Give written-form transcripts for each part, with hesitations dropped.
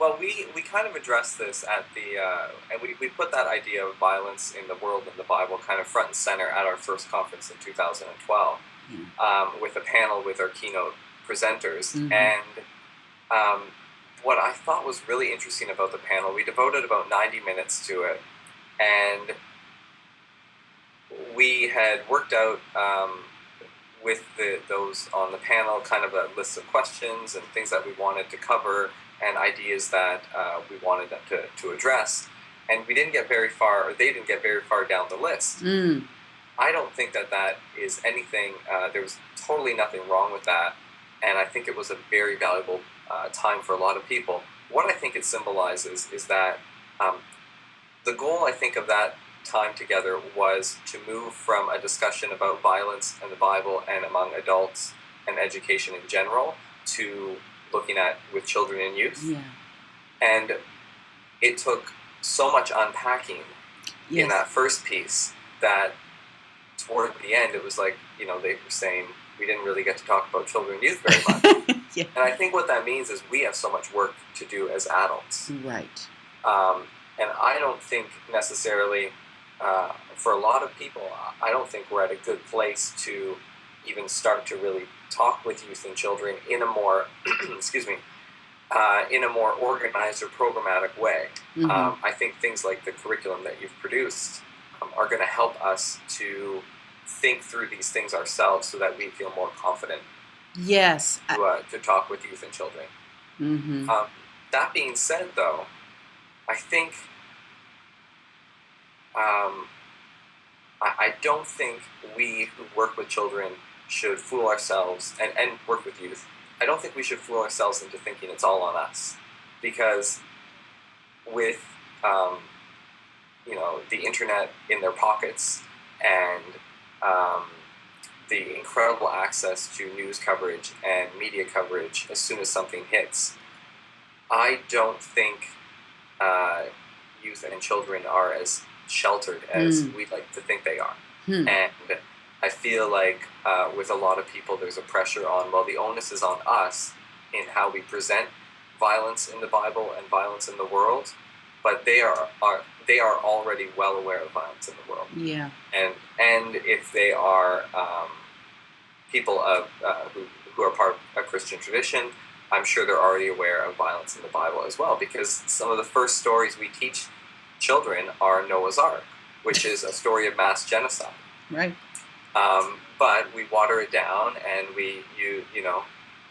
Well, we kind of addressed this at the, and we put that idea of violence in the world and the Bible kind of front and center at our first conference in 2012 Yeah. with a panel with our keynote presenters. Mm-hmm. And um, what I thought was really interesting about the panel, we devoted about 90 minutes to it, and we had worked out with those on the panel kind of a list of questions and things that we wanted to cover and ideas that we wanted them to address. And we didn't get very far, or they didn't get very far down the list. Mm. I don't think that that is anything, there was totally nothing wrong with that. And I think it was a very valuable time for a lot of people. What I think it symbolizes is that the goal, I think, of that time together was to move from a discussion about violence and the Bible and among adults and education in general to looking at with children and youth. Yeah. And it took so much unpacking in Yes. that first piece that toward the end it was like, they were saying we didn't really get to talk about children and youth very much. Yeah. And I think what that means is we have so much work to do as adults. Right. And I don't think necessarily, for a lot of people, I don't think we're at a good place to even start to really talk with youth and children in a more, excuse me, in a more organized or programmatic way. Mm-hmm. I think things like the curriculum that you've produced are going to help us to think through these things ourselves so that we feel more confident Yes. to talk with youth and children. Mm-hmm. That being said, though, I think I don't think we who work with children should fool ourselves and work with youth. I don't think we should fool ourselves into thinking it's all on us, because with the internet in their pockets and the incredible access to news coverage and media coverage as soon as something hits, I don't think youth and children are as sheltered as we'd like to think they are. Hmm. And I feel like with a lot of people there's a pressure on, well, the onus is on us in how we present violence in the Bible and violence in the world, but they are already well aware of violence in the world. Yeah. And if they are people of who are part of a Christian tradition, I'm sure they're already aware of violence in the Bible as well, because some of the first stories we teach children are Noah's Ark, which is a story of mass genocide. Right. But we water it down, and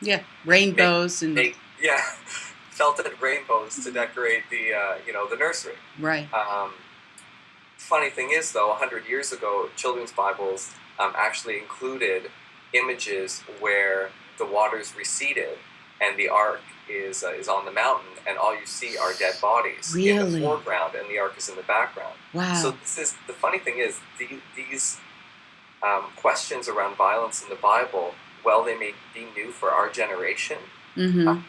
Yeah. Rainbows and felted rainbows to decorate the nursery. right. Funny thing is, though, 100 years ago, children's Bibles actually included images where the waters receded and the ark is on the mountain, and all you see are dead bodies in the Really? foreground, and the ark is in the background. Wow. So the funny thing is, these questions around violence in the Bible, while they may be new for our generation, Mm-hmm.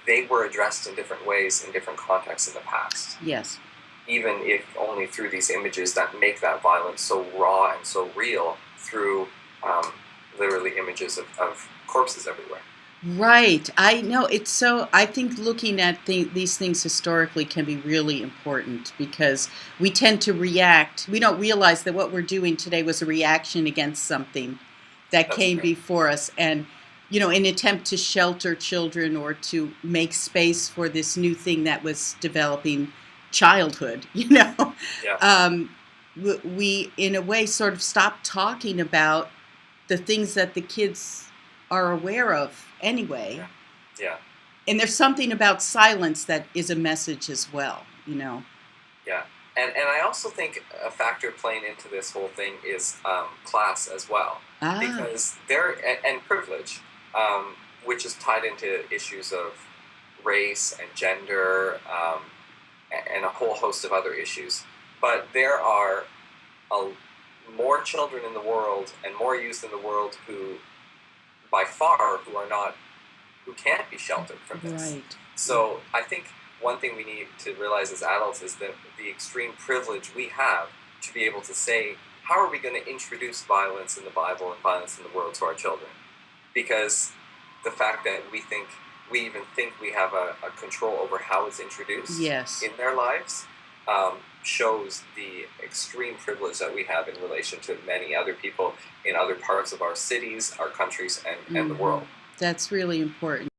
They were addressed in different ways in different contexts in the past. Yes. Even if only through these images that make that violence so raw and so real through literally images of corpses everywhere. Right. I know. It's so, I think looking at these things historically can be really important, because we tend to react. We don't realize that what we're doing today was a reaction against something that That's came right. before us. And, in an attempt to shelter children or to make space for this new thing that was developing, childhood, Yeah. we, in a way, sort of stopped talking about the things that the kids are aware of anyway. Yeah. And there's something about silence that is a message as well, Yeah. And I also think a factor playing into this whole thing is class as well. Ah, Because and privilege, which is tied into issues of race and gender and a whole host of other issues. But there are more children in the world and more youth in the world who, by far, who can't be sheltered from this. right. So I think one thing we need to realize as adults is that the extreme privilege we have to be able to say, how are we going to introduce violence in the Bible and violence in the world to our children? Because the fact that we think we even think we have a control over how it's introduced Yes. in their lives, shows the extreme privilege that we have in relation to many other people in other parts of our cities, our countries, and the Hmm. world. That's really important.